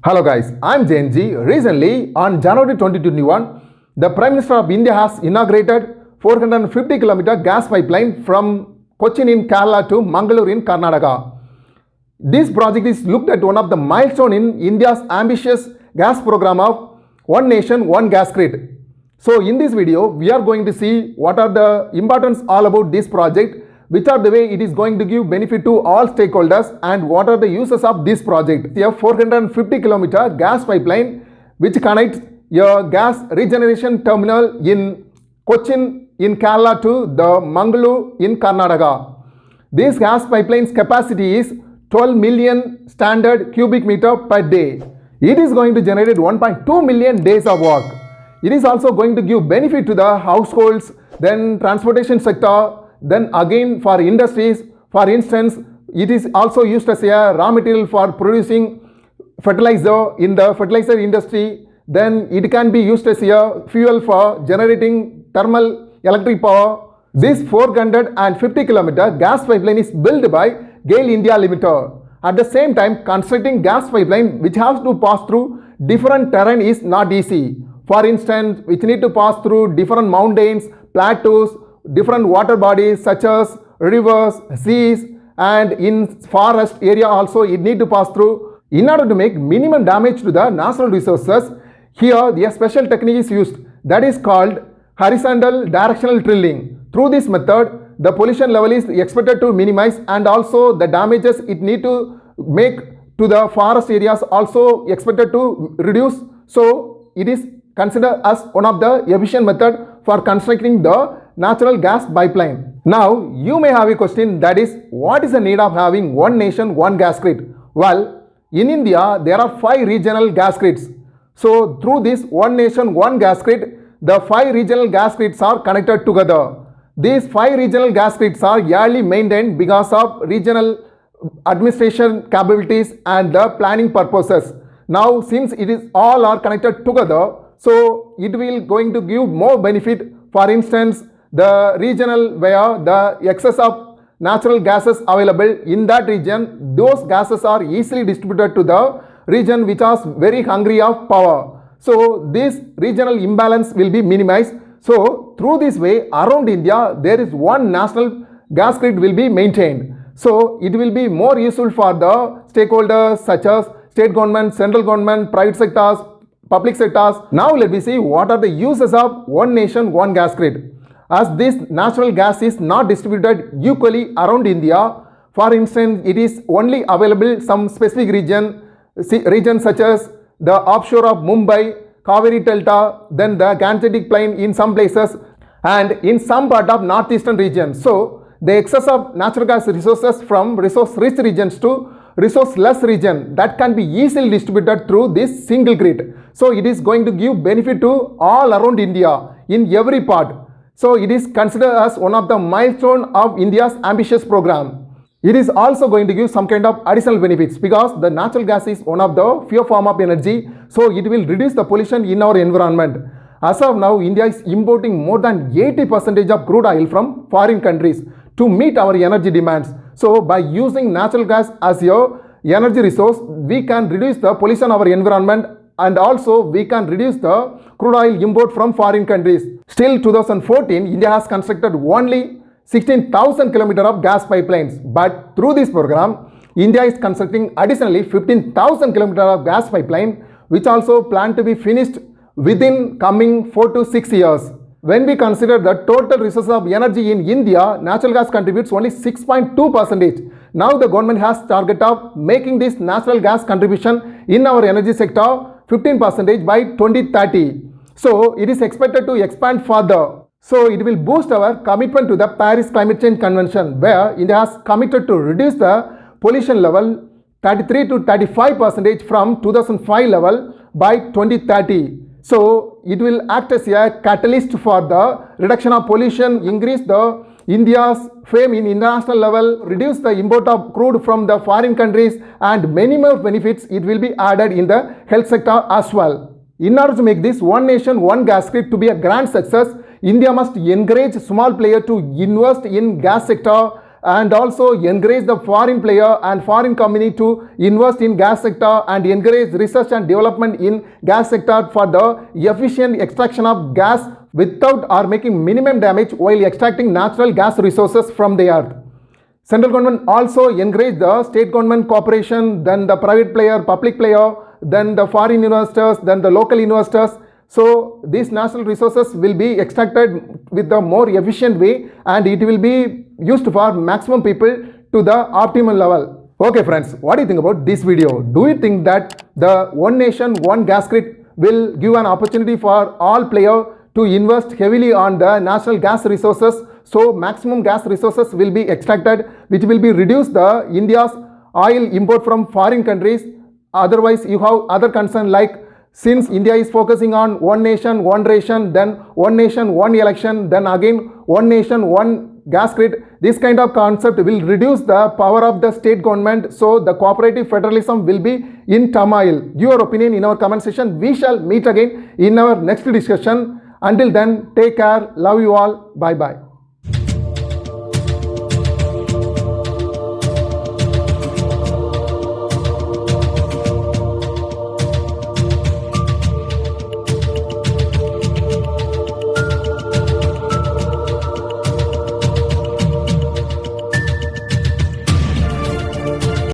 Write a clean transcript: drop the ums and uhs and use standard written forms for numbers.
Hello guys, I'm Jainji. Recently, on January 2021, the Prime Minister of India has inaugurated 450 kilometer gas pipeline from Cochin in Kerala to Mangalore in Karnataka. This project is looked at one of the milestone in India's ambitious gas program of One Nation, One Gas Grid. So in this video, we are going to see what are the importance all about this project, which are the way it is going to give benefit to all stakeholders, and what are the uses of this project. A 450 kilometer gas pipeline which connects a gas regeneration terminal in Cochin in Kerala to the Mangalore in Karnataka. This gas pipeline's capacity is 12 million standard cubic meter per day. It is going to generate 1.2 million days of work. It is also going to give benefit to the households, then transportation sector, then again for industries. For instance, it is also used as a raw material for producing fertilizer in the fertilizer industry. Then it can be used as a fuel for generating thermal electric power. This 450 kilometer gas pipeline is built by GAIL India Limited. At the same time, constructing gas pipeline which has to pass through different terrain is not easy. For instance, which need to pass through different mountains, plateaus, different water bodies such as rivers, seas, and in forest area also it need to pass through. In order to make minimum damage to the natural resources, here the special technique is used, that is called horizontal directional drilling. Through this method, the pollution level is expected to minimize, and also the damages it need to make to the forest areas also expected to reduce. So it is considered as one of the efficient method for constructing the natural gas pipeline. Now you may have a question, that is, what is the need of having one nation, one gas grid? Well, in India there are 5 regional gas grids. So through this one nation, one gas grid, the 5 regional gas grids are connected together. These 5 regional gas grids are yearly maintained because of regional administration capabilities and the planning purposes. Now since it is all are connected together, so it will going to give more benefit. For instance, the regional where the excess of natural gases available in that region, those gases are easily distributed to the region which is very hungry of power. So this regional imbalance will be minimized. So through this way, around India there is one national gas grid will be maintained. So it will be more useful for the stakeholders such as state government, central government, private sectors, public sectors. Now let me see what are the uses of one nation, one gas grid. As this natural gas is not distributed equally around India, for instance, it is only available some specific regions such as the offshore of Mumbai, Kaveri Delta, then the Gangetic Plain in some places, and in some part of northeastern region. So the excess of natural gas resources from resource rich regions to resource less region, that can be easily distributed through this single grid. So it is going to give benefit to all around India in every part. So it is considered as one of the milestone of India's ambitious program. It is also going to give some kind of additional benefits because the natural gas is one of the pure form of energy. So it will reduce the pollution in our environment. As of now, India is importing more than 80% of crude oil from foreign countries to meet our energy demands. So by using natural gas as your energy resource, we can reduce the pollution of our environment, and also we can reduce the crude oil import from foreign countries. Still 2014, India has constructed only 16,000 kilometers of gas pipelines. But through this program, India is constructing additionally 15,000 kilometers of gas pipeline, which also planned to be finished within coming 4 to 6 years. When we consider the total resources of energy in India, natural gas contributes only 6.2%. Now the government has target of making this natural gas contribution in our energy sector 15% by 2030. So it is expected to expand further. So it will boost our commitment to the Paris Climate Change Convention, where India has committed to reduce the pollution level 33 to 35% from 2005 level by 2030. So it will act as a catalyst for the reduction of pollution, increase the India's fame in international level, reduce the import of crude from the foreign countries, and many more benefits it will be added in the health sector as well. In order to make this one nation, one gas grid to be a grand success, India must encourage small players to invest in gas sector and also encourage the foreign player and foreign company to invest in gas sector and encourage research and development in gas sector for the efficient extraction of gas without or making minimum damage while extracting natural gas resources from the earth. Central government also encourage the state government cooperation, then the private player, public player, then the foreign investors, then the local investors. So these natural resources will be extracted with the more efficient way and it will be used for maximum people to the optimal level. Okay friends, what do you think about this video? Do you think that the one nation, one gas grid will give an opportunity for all players to invest heavily on the national gas resources, so maximum gas resources will be extracted, which will be reduce the India's oil import from foreign countries? Otherwise you have other concern like, since India is focusing on one nation, one ration, then one nation, one election, then again one nation, one gas grid, this kind of concept will reduce the power of the state government, so the cooperative federalism will be in turmoil. Give your opinion in our comment section. We shall meet again in our next discussion. Until then, take care, love you all, bye bye.